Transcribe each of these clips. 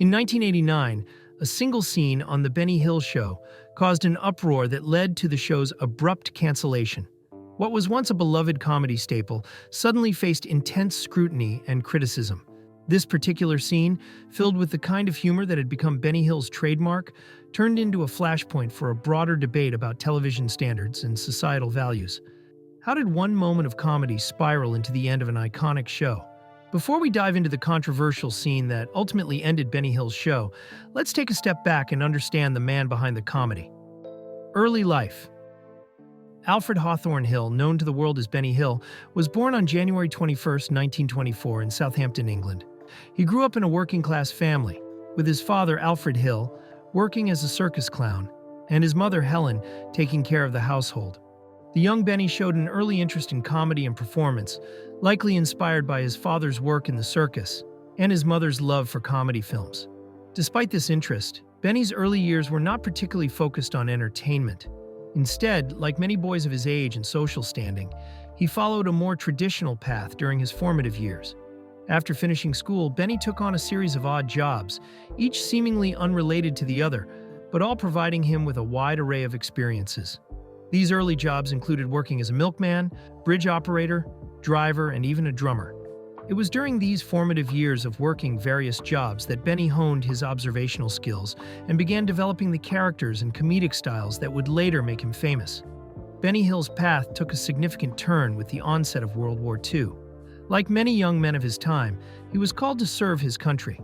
In 1989, a single scene on The Benny Hill Show caused an uproar that led to the show's abrupt cancellation. What was once a beloved comedy staple suddenly faced intense scrutiny and criticism. This particular scene, filled with the kind of humor that had become Benny Hill's trademark, turned into a flashpoint for a broader debate about television standards and societal values. How did one moment of comedy spiral into the end of an iconic show? Before we dive into the controversial scene that ultimately ended Benny Hill's show, let's take a step back and understand the man behind the comedy. Early life. Alfred Hawthorne Hill, known to the world as Benny Hill, was born on January 21, 1924 in Southampton, England. He grew up in a working-class family, with his father, Alfred Hill, working as a circus clown, and his mother, Helen, taking care of the household. The young Benny showed an early interest in comedy and performance, likely inspired by his father's work in the circus and his mother's love for comedy films. Despite this interest, Benny's early years were not particularly focused on entertainment. Instead, like many boys of his age and social standing, he followed a more traditional path during his formative years. After finishing school, Benny took on a series of odd jobs, each seemingly unrelated to the other, but all providing him with a wide array of experiences. These early jobs included working as a milkman, bridge operator, driver, and even a drummer. It was during these formative years of working various jobs that Benny honed his observational skills and began developing the characters and comedic styles that would later make him famous. Benny Hill's path took a significant turn with the onset of World War II. Like many young men of his time, he was called to serve his country.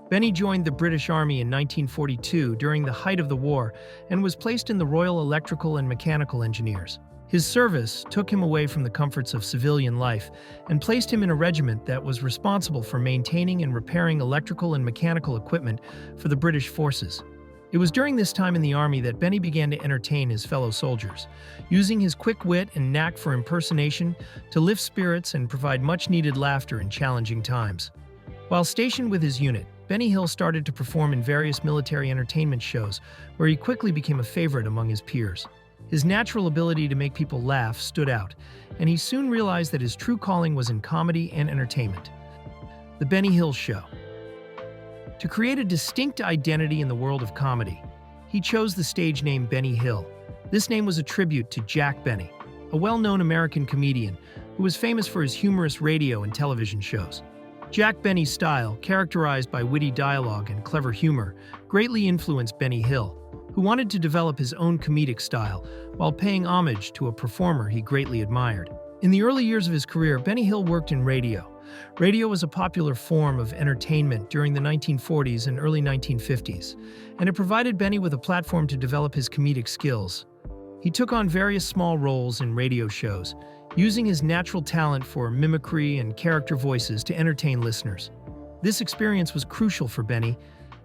Benny joined the British Army in 1942 during the height of the war and was placed in the Royal Electrical and Mechanical Engineers. His service took him away from the comforts of civilian life and placed him in a regiment that was responsible for maintaining and repairing electrical and mechanical equipment for the British forces. It was during this time in the Army that Benny began to entertain his fellow soldiers, using his quick wit and knack for impersonation to lift spirits and provide much-needed laughter in challenging times. While stationed with his unit, Benny Hill started to perform in various military entertainment shows, where he quickly became a favorite among his peers. His natural ability to make people laugh stood out, and he soon realized that his true calling was in comedy and entertainment. The Benny Hill Show. To create a distinct identity in the world of comedy, he chose the stage name Benny Hill. This name was a tribute to Jack Benny, a well-known American comedian who was famous for his humorous radio and television shows. Jack Benny's style, characterized by witty dialogue and clever humor, greatly influenced Benny Hill, who wanted to develop his own comedic style while paying homage to a performer he greatly admired. In the early years of his career, Benny Hill worked in radio. Radio was a popular form of entertainment during the 1940s and early 1950s, and it provided Benny with a platform to develop his comedic skills. He took on various small roles in radio shows, using his natural talent for mimicry and character voices to entertain listeners. This experience was crucial for Benny,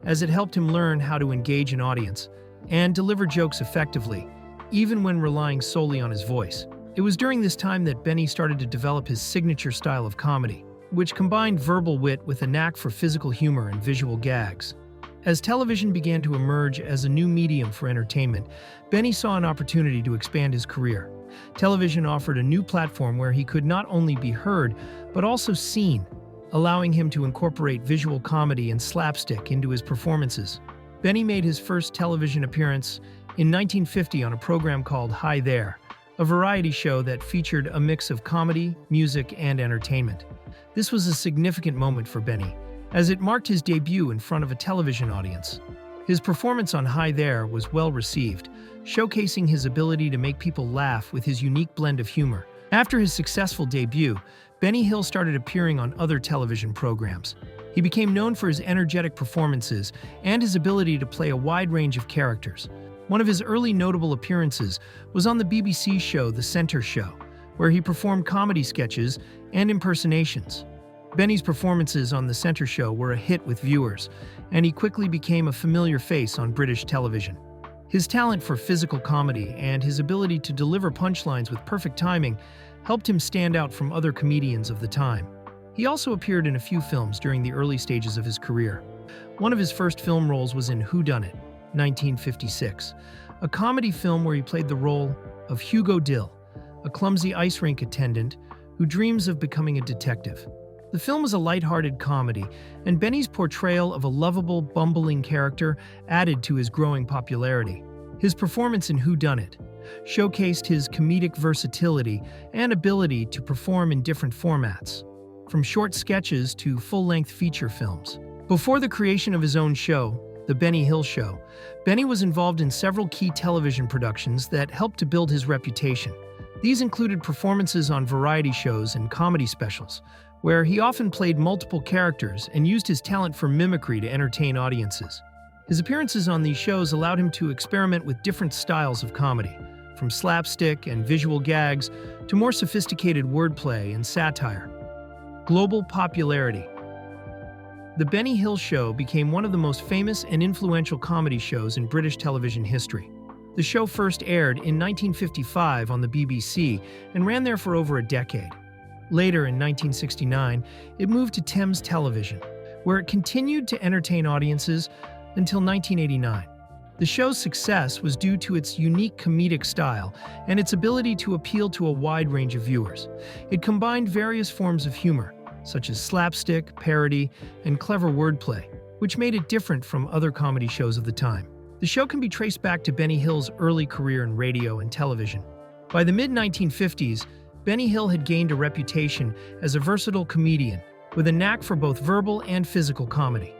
as it helped him learn how to engage an audience and deliver jokes effectively, even when relying solely on his voice. It was during this time that Benny started to develop his signature style of comedy, which combined verbal wit with a knack for physical humor and visual gags. As television began to emerge as a new medium for entertainment, Benny saw an opportunity to expand his career. Television offered a new platform where he could not only be heard, but also seen, allowing him to incorporate visual comedy and slapstick into his performances. Benny made his first television appearance in 1950 on a program called Hi There, a variety show that featured a mix of comedy, music, and entertainment. This was a significant moment for Benny, as it marked his debut in front of a television audience. His performance on Hi There was well received, showcasing his ability to make people laugh with his unique blend of humor. After his successful debut, Benny Hill started appearing on other television programs. He became known for his energetic performances and his ability to play a wide range of characters. One of his early notable appearances was on the BBC show The Centre Show, where he performed comedy sketches and impersonations. Benny's performances on The Centre Show were a hit with viewers, and he quickly became a familiar face on British television. His talent for physical comedy and his ability to deliver punchlines with perfect timing helped him stand out from other comedians of the time. He also appeared in a few films during the early stages of his career. One of his first film roles was in Whodunit, 1956, a comedy film where he played the role of Hugo Dill, a clumsy ice rink attendant who dreams of becoming a detective. The film was a lighthearted comedy, and Benny's portrayal of a lovable, bumbling character added to his growing popularity. His performance in Who Done It showcased his comedic versatility and ability to perform in different formats, from short sketches to full-length feature films. Before the creation of his own show, The Benny Hill Show, Benny was involved in several key television productions that helped to build his reputation. These included performances on variety shows and comedy specials, where he often played multiple characters and used his talent for mimicry to entertain audiences. His appearances on these shows allowed him to experiment with different styles of comedy, from slapstick and visual gags to more sophisticated wordplay and satire. Global popularity. The Benny Hill Show became one of the most famous and influential comedy shows in British television history. The show first aired in 1955 on the BBC and ran there for over a decade. Later, in 1969, it moved to Thames Television, where it continued to entertain audiences until 1989. The show's success was due to its unique comedic style and its ability to appeal to a wide range of viewers. It combined various forms of humor, such as slapstick, parody, and clever wordplay, which made it different from other comedy shows of the time. The show can be traced back to Benny Hill's early career in radio and television. By the mid-1950s, Benny Hill had gained a reputation as a versatile comedian with a knack for both verbal and physical comedy.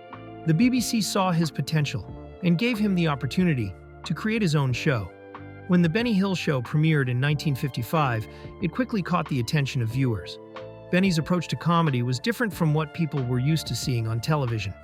The BBC saw his potential and gave him the opportunity to create his own show. When The Benny Hill Show premiered in 1955, it quickly caught the attention of viewers. Benny's approach to comedy was different from what people were used to seeing on television.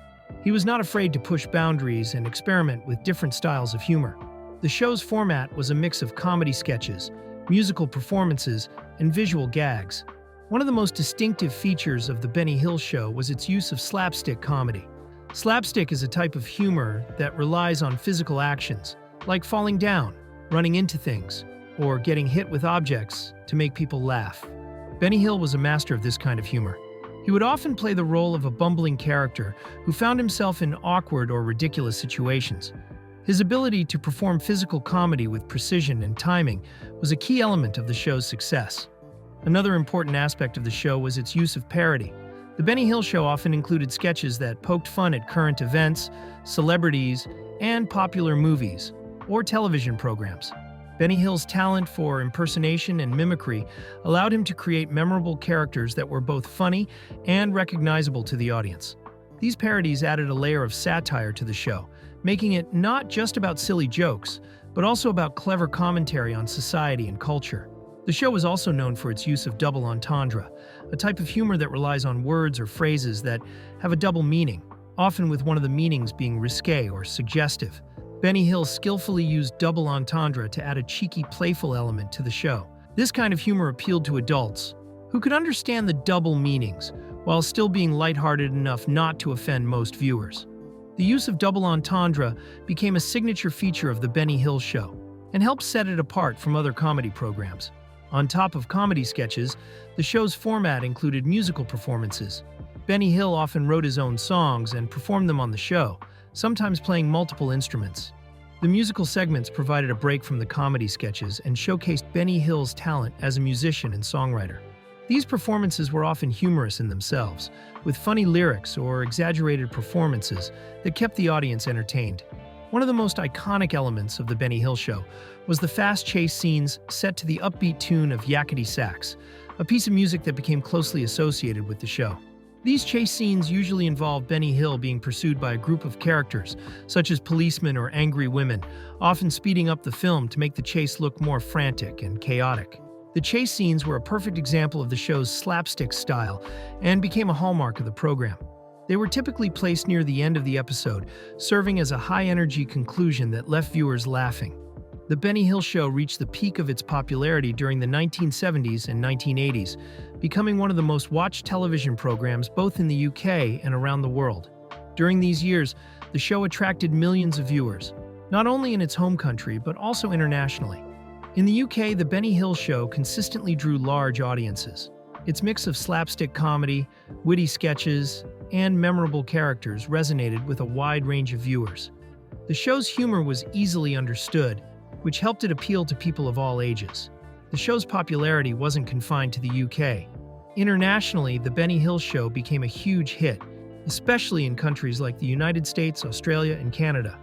He was not afraid to push boundaries and experiment with different styles of humor. The show's format was a mix of comedy sketches, musical performances, and visual gags. One of the most distinctive features of The Benny Hill Show was its use of slapstick comedy. Slapstick is a type of humor that relies on physical actions, like falling down, running into things, or getting hit with objects to make people laugh. Benny Hill was a master of this kind of humor. He would often play the role of a bumbling character who found himself in awkward or ridiculous situations. His ability to perform physical comedy with precision and timing was a key element of the show's success. Another important aspect of the show was its use of parody. The Benny Hill Show often included sketches that poked fun at current events, celebrities, and popular movies or television programs. Benny Hill's talent for impersonation and mimicry allowed him to create memorable characters that were both funny and recognizable to the audience. These parodies added a layer of satire to the show, making it not just about silly jokes, but also about clever commentary on society and culture. The show was also known for its use of double entendre, a type of humor that relies on words or phrases that have a double meaning, often with one of the meanings being risque or suggestive. Benny Hill skillfully used double entendre to add a cheeky, playful element to the show. This kind of humor appealed to adults, who could understand the double meanings, while still being lighthearted enough not to offend most viewers. The use of double entendre became a signature feature of The Benny Hill Show, and helped set it apart from other comedy programs. On top of comedy sketches, the show's format included musical performances. Benny Hill often wrote his own songs and performed them on the show, sometimes playing multiple instruments. The musical segments provided a break from the comedy sketches and showcased Benny Hill's talent as a musician and songwriter. These performances were often humorous in themselves, with funny lyrics or exaggerated performances that kept the audience entertained. One of the most iconic elements of The Benny Hill Show was the fast chase scenes set to the upbeat tune of Yakety Sax, a piece of music that became closely associated with the show. These chase scenes usually involve Benny Hill being pursued by a group of characters, such as policemen or angry women, often speeding up the film to make the chase look more frantic and chaotic. The chase scenes were a perfect example of the show's slapstick style and became a hallmark of the program. They were typically placed near the end of the episode, serving as a high-energy conclusion that left viewers laughing. The Benny Hill Show reached the peak of its popularity during the 1970s and 1980s, becoming one of the most watched television programs both in the UK and around the world. During these years, the show attracted millions of viewers, not only in its home country but also internationally. In the UK, The Benny Hill Show consistently drew large audiences. Its mix of slapstick comedy, witty sketches, and memorable characters resonated with a wide range of viewers. The show's humor was easily understood, which helped it appeal to people of all ages. The show's popularity wasn't confined to the UK. Internationally, The Benny Hill Show became a huge hit, especially in countries like the United States, Australia, and Canada.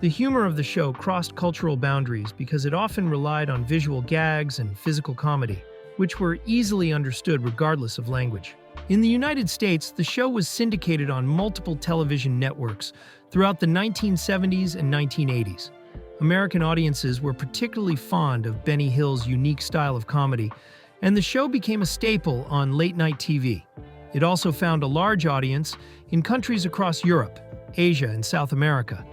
The humor of the show crossed cultural boundaries because it often relied on visual gags and physical comedy, which were easily understood regardless of language. In the United States, the show was syndicated on multiple television networks throughout the 1970s and 1980s. American audiences were particularly fond of Benny Hill's unique style of comedy, and the show became a staple on late-night TV. It also found a large audience in countries across Europe, Asia, and South America,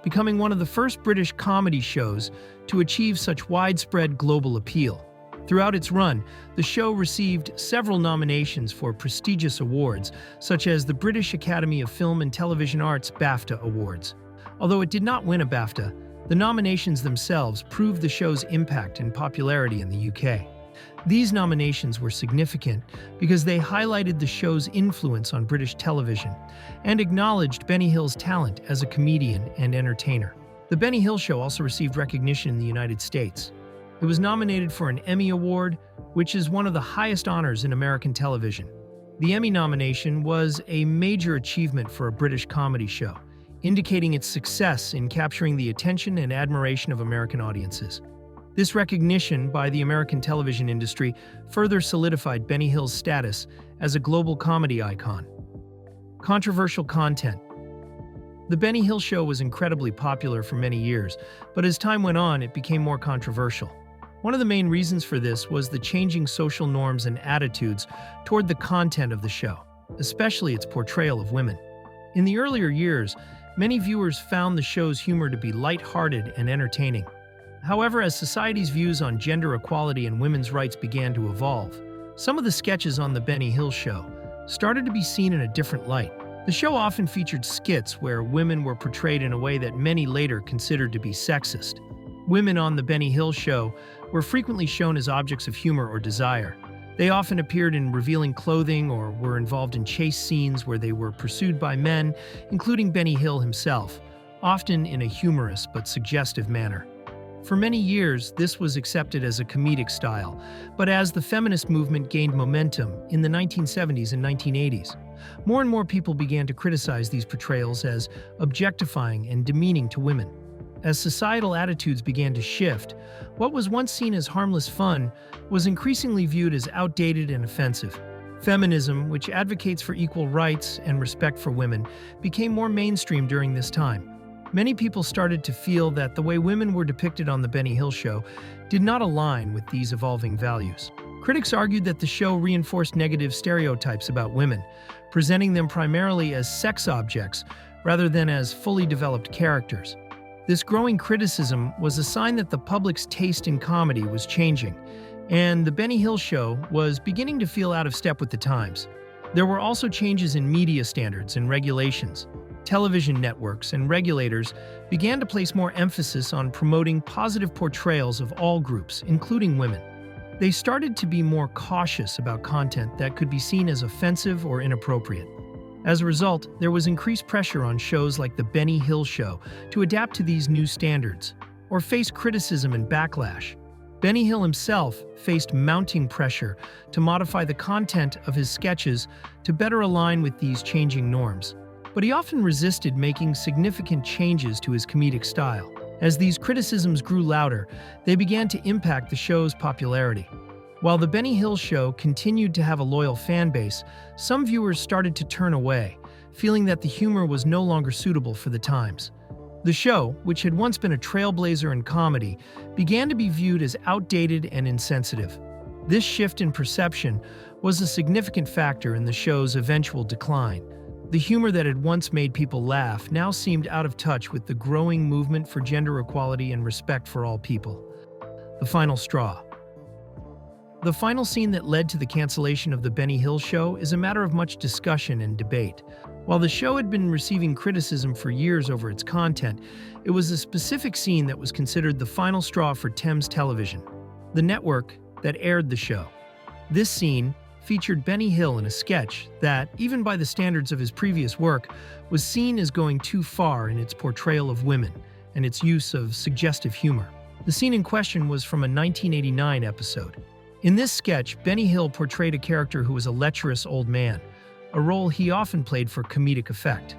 becoming one of the first British comedy shows to achieve such widespread global appeal. Throughout its run, the show received several nominations for prestigious awards, such as the British Academy of Film and Television Arts BAFTA Awards. Although it did not win a BAFTA, the nominations themselves proved the show's impact and popularity in the UK. These nominations were significant because they highlighted the show's influence on British television and acknowledged Benny Hill's talent as a comedian and entertainer. The Benny Hill Show also received recognition in the United States. It was nominated for an Emmy Award, which is one of the highest honors in American television. The Emmy nomination was a major achievement for a British comedy show, indicating its success in capturing the attention and admiration of American audiences. This recognition by the American television industry further solidified Benny Hill's status as a global comedy icon. Controversial content. The Benny Hill Show was incredibly popular for many years, but as time went on, it became more controversial. One of the main reasons for this was the changing social norms and attitudes toward the content of the show, especially its portrayal of women. In the earlier years, many viewers found the show's humor to be lighthearted and entertaining. However, as society's views on gender equality and women's rights began to evolve, some of the sketches on The Benny Hill Show started to be seen in a different light. The show often featured skits where women were portrayed in a way that many later considered to be sexist. Women on The Benny Hill Show were frequently shown as objects of humor or desire. They often appeared in revealing clothing or were involved in chase scenes where they were pursued by men, including Benny Hill himself, often in a humorous but suggestive manner. For many years, this was accepted as a comedic style, but as the feminist movement gained momentum in the 1970s and 1980s, more and more people began to criticize these portrayals as objectifying and demeaning to women. As societal attitudes began to shift, what was once seen as harmless fun was increasingly viewed as outdated and offensive. Feminism, which advocates for equal rights and respect for women, became more mainstream during this time. Many people started to feel that the way women were depicted on The Benny Hill Show did not align with these evolving values. Critics argued that the show reinforced negative stereotypes about women, presenting them primarily as sex objects rather than as fully developed characters. This growing criticism was a sign that the public's taste in comedy was changing, and The Benny Hill Show was beginning to feel out of step with the times. There were also changes in media standards and regulations. Television networks and regulators began to place more emphasis on promoting positive portrayals of all groups, including women. They started to be more cautious about content that could be seen as offensive or inappropriate. As a result, there was increased pressure on shows like The Benny Hill Show to adapt to these new standards, or face criticism and backlash. Benny Hill himself faced mounting pressure to modify the content of his sketches to better align with these changing norms. But he often resisted making significant changes to his comedic style. As these criticisms grew louder, they began to impact the show's popularity. While The Benny Hill Show continued to have a loyal fan base, some viewers started to turn away, feeling that the humor was no longer suitable for the times. The show, which had once been a trailblazer in comedy, began to be viewed as outdated and insensitive. This shift in perception was a significant factor in the show's eventual decline. The humor that had once made people laugh now seemed out of touch with the growing movement for gender equality and respect for all people. The final straw. The final scene that led to the cancellation of The Benny Hill Show is a matter of much discussion and debate. While the show had been receiving criticism for years over its content, it was a specific scene that was considered the final straw for Thames Television, the network that aired the show. This scene featured Benny Hill in a sketch that, even by the standards of his previous work, was seen as going too far in its portrayal of women and its use of suggestive humor. The scene in question was from a 1989 episode. In this sketch, Benny Hill portrayed a character who was a lecherous old man, a role he often played for comedic effect.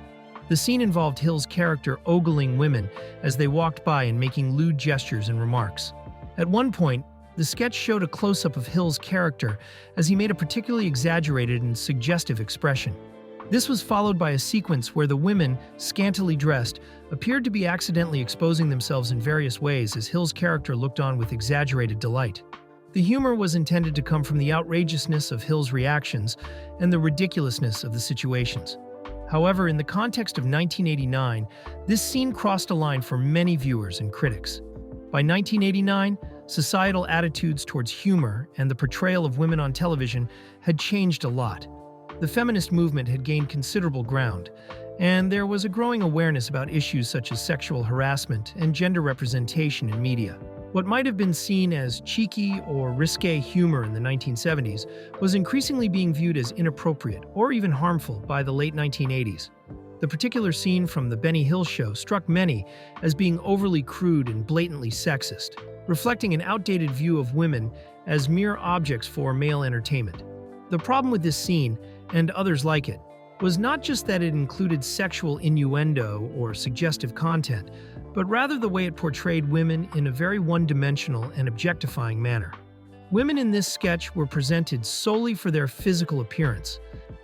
The scene involved Hill's character ogling women as they walked by and making lewd gestures and remarks. At one point, the sketch showed a close-up of Hill's character as he made a particularly exaggerated and suggestive expression. This was followed by a sequence where the women, scantily dressed, appeared to be accidentally exposing themselves in various ways as Hill's character looked on with exaggerated delight. The humor was intended to come from the outrageousness of Hill's reactions and the ridiculousness of the situations. However, in the context of 1989, this scene crossed a line for many viewers and critics. By 1989, societal attitudes towards humor and the portrayal of women on television had changed a lot. The feminist movement had gained considerable ground, and there was a growing awareness about issues such as sexual harassment and gender representation in media. What might have been seen as cheeky or risque humor in the 1970s was increasingly being viewed as inappropriate or even harmful by the late 1980s. The particular scene from The Benny Hill Show struck many as being overly crude and blatantly sexist, reflecting an outdated view of women as mere objects for male entertainment. The problem with this scene, and others like it, was not just that it included sexual innuendo or suggestive content, but rather the way it portrayed women in a very one-dimensional and objectifying manner. Women in this sketch were presented solely for their physical appearance,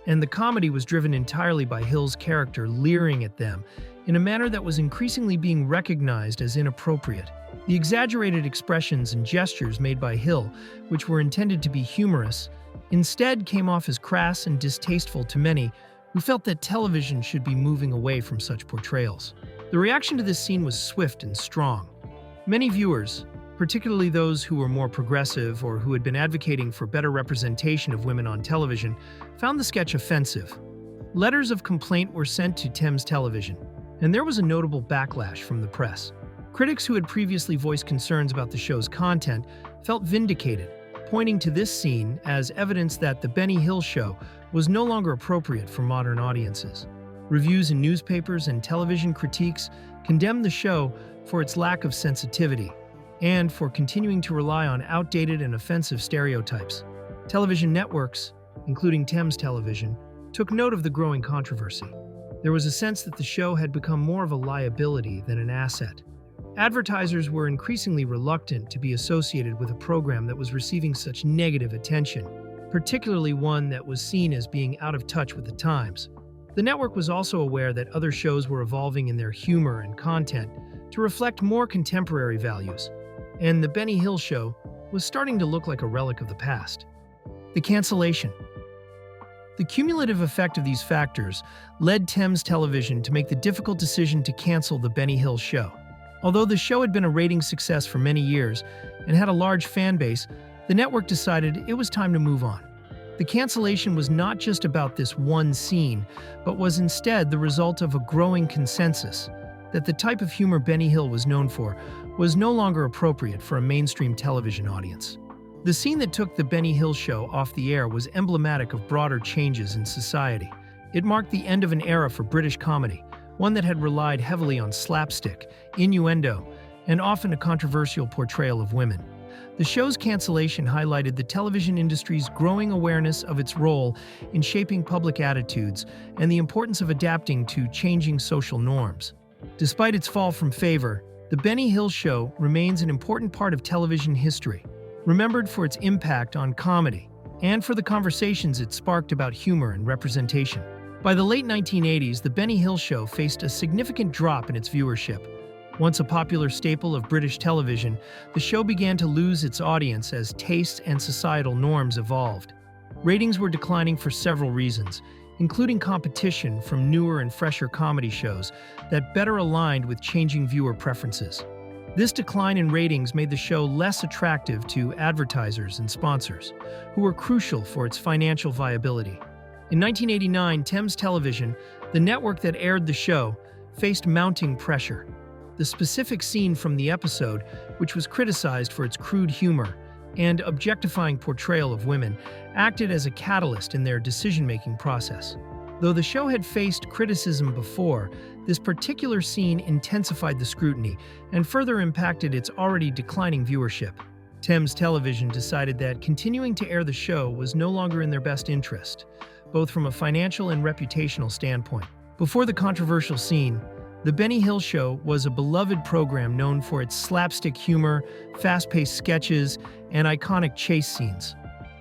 and the comedy was driven entirely by Hill's character leering at them in a manner that was increasingly being recognized as inappropriate. The exaggerated expressions and gestures made by Hill, which were intended to be humorous, instead came off as crass and distasteful to many who felt that television should be moving away from such portrayals. The reaction to this scene was swift and strong. Many viewers, particularly those who were more progressive or who had been advocating for better representation of women on television, found the sketch offensive. Letters of complaint were sent to Thames Television, and there was a notable backlash from the press. Critics who had previously voiced concerns about the show's content felt vindicated, pointing to this scene as evidence that The Benny Hill Show was no longer appropriate for modern audiences. Reviews in newspapers and television critiques condemned the show for its lack of sensitivity and for continuing to rely on outdated and offensive stereotypes. Television networks, including Thames Television, took note of the growing controversy. There was a sense that the show had become more of a liability than an asset. Advertisers were increasingly reluctant to be associated with a program that was receiving such negative attention, particularly one that was seen as being out of touch with the times. The network was also aware that other shows were evolving in their humor and content to reflect more contemporary values, and The Benny Hill Show was starting to look like a relic of the past. The cancellation. The cumulative effect of these factors led Thames Television to make the difficult decision to cancel The Benny Hill Show. Although the show had been a ratings success for many years and had a large fan base, the network decided it was time to move on. The cancellation was not just about this one scene, but was instead the result of a growing consensus that the type of humor Benny Hill was known for was no longer appropriate for a mainstream television audience. The scene that took The Benny Hill Show off the air was emblematic of broader changes in society. It marked the end of an era for British comedy, one that had relied heavily on slapstick, innuendo, and often a controversial portrayal of women. The show's cancellation highlighted the television industry's growing awareness of its role in shaping public attitudes and the importance of adapting to changing social norms. Despite its fall from favor, The Benny Hill Show remains an important part of television history, remembered for its impact on comedy and for the conversations it sparked about humor and representation. By the late 1980s, The Benny Hill Show faced a significant drop in its viewership. Once a popular staple of British television, the show began to lose its audience as tastes and societal norms evolved. Ratings were declining for several reasons, including competition from newer and fresher comedy shows that better aligned with changing viewer preferences. This decline in ratings made the show less attractive to advertisers and sponsors, who were crucial for its financial viability. In 1989, Thames Television, the network that aired the show, faced mounting pressure. The specific scene from the episode, which was criticized for its crude humor and objectifying portrayal of women, acted as a catalyst in their decision-making process. Though the show had faced criticism before, this particular scene intensified the scrutiny and further impacted its already declining viewership. Thames Television decided that continuing to air the show was no longer in their best interest, both from a financial and reputational standpoint. Before the controversial scene, The Benny Hill Show was a beloved program known for its slapstick humor, fast-paced sketches, and iconic chase scenes.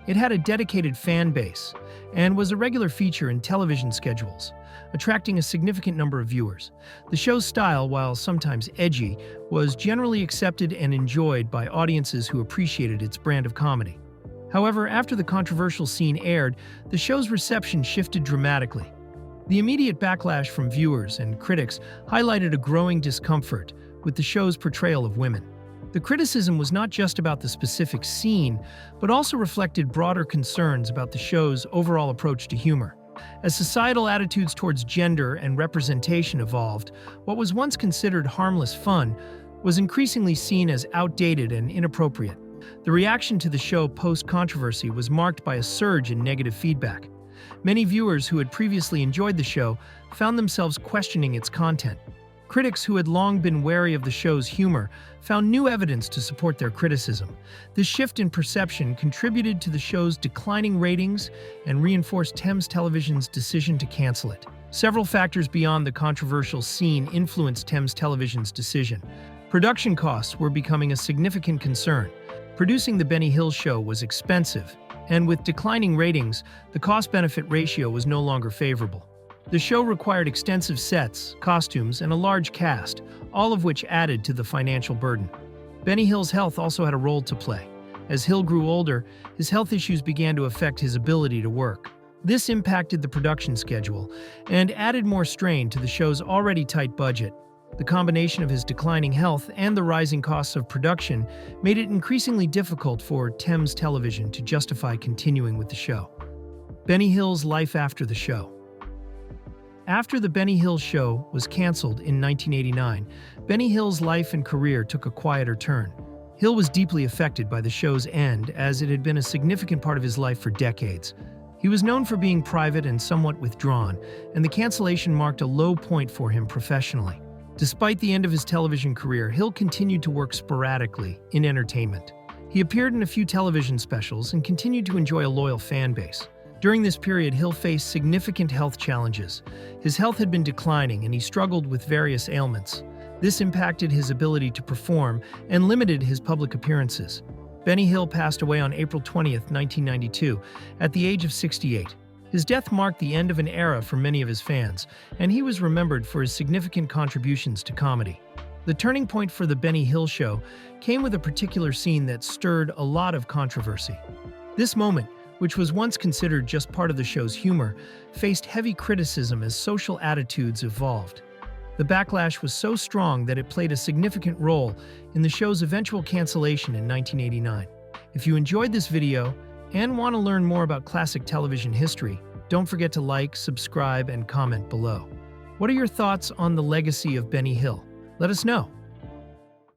It had a dedicated fan base and was a regular feature in television schedules, attracting a significant number of viewers. The show's style, while sometimes edgy, was generally accepted and enjoyed by audiences who appreciated its brand of comedy. However, after the controversial scene aired, the show's reception shifted dramatically. The immediate backlash from viewers and critics highlighted a growing discomfort with the show's portrayal of women. The criticism was not just about the specific scene, but also reflected broader concerns about the show's overall approach to humor. As societal attitudes towards gender and representation evolved, what was once considered harmless fun was increasingly seen as outdated and inappropriate. The reaction to the show post-controversy was marked by a surge in negative feedback. Many viewers who had previously enjoyed the show found themselves questioning its content. Critics who had long been wary of the show's humor found new evidence to support their criticism. This shift in perception contributed to the show's declining ratings and reinforced Thames Television's decision to cancel it. Several factors beyond the controversial scene influenced Thames Television's decision. Production costs were becoming a significant concern. Producing The Benny Hill Show was expensive, and with declining ratings, the cost-benefit ratio was no longer favorable. The show required extensive sets, costumes, and a large cast, all of which added to the financial burden. Benny Hill's health also had a role to play. As Hill grew older, his health issues began to affect his ability to work. This impacted the production schedule and added more strain to the show's already tight budget. The combination of his declining health and the rising costs of production made it increasingly difficult for Thames Television to justify continuing with the show. Benny Hill's life after the show. After The Benny Hill Show was canceled in 1989, Benny Hill's life and career took a quieter turn. Hill was deeply affected by the show's end, as it had been a significant part of his life for decades. He was known for being private and somewhat withdrawn, and the cancellation marked a low point for him professionally. Despite the end of his television career, Hill continued to work sporadically in entertainment. He appeared in a few television specials and continued to enjoy a loyal fan base. During this period, Hill faced significant health challenges. His health had been declining and he struggled with various ailments. This impacted his ability to perform and limited his public appearances. Benny Hill passed away on April 20, 1992, at the age of 68. His death marked the end of an era for many of his fans, and he was remembered for his significant contributions to comedy. The turning point for The Benny Hill Show came with a particular scene that stirred a lot of controversy. This moment, which was once considered just part of the show's humor, faced heavy criticism as social attitudes evolved. The backlash was so strong that it played a significant role in the show's eventual cancellation in 1989. If you enjoyed this video and want to learn more about classic television history, don't forget to like, subscribe, and comment below. What are your thoughts on the legacy of Benny Hill? Let us know.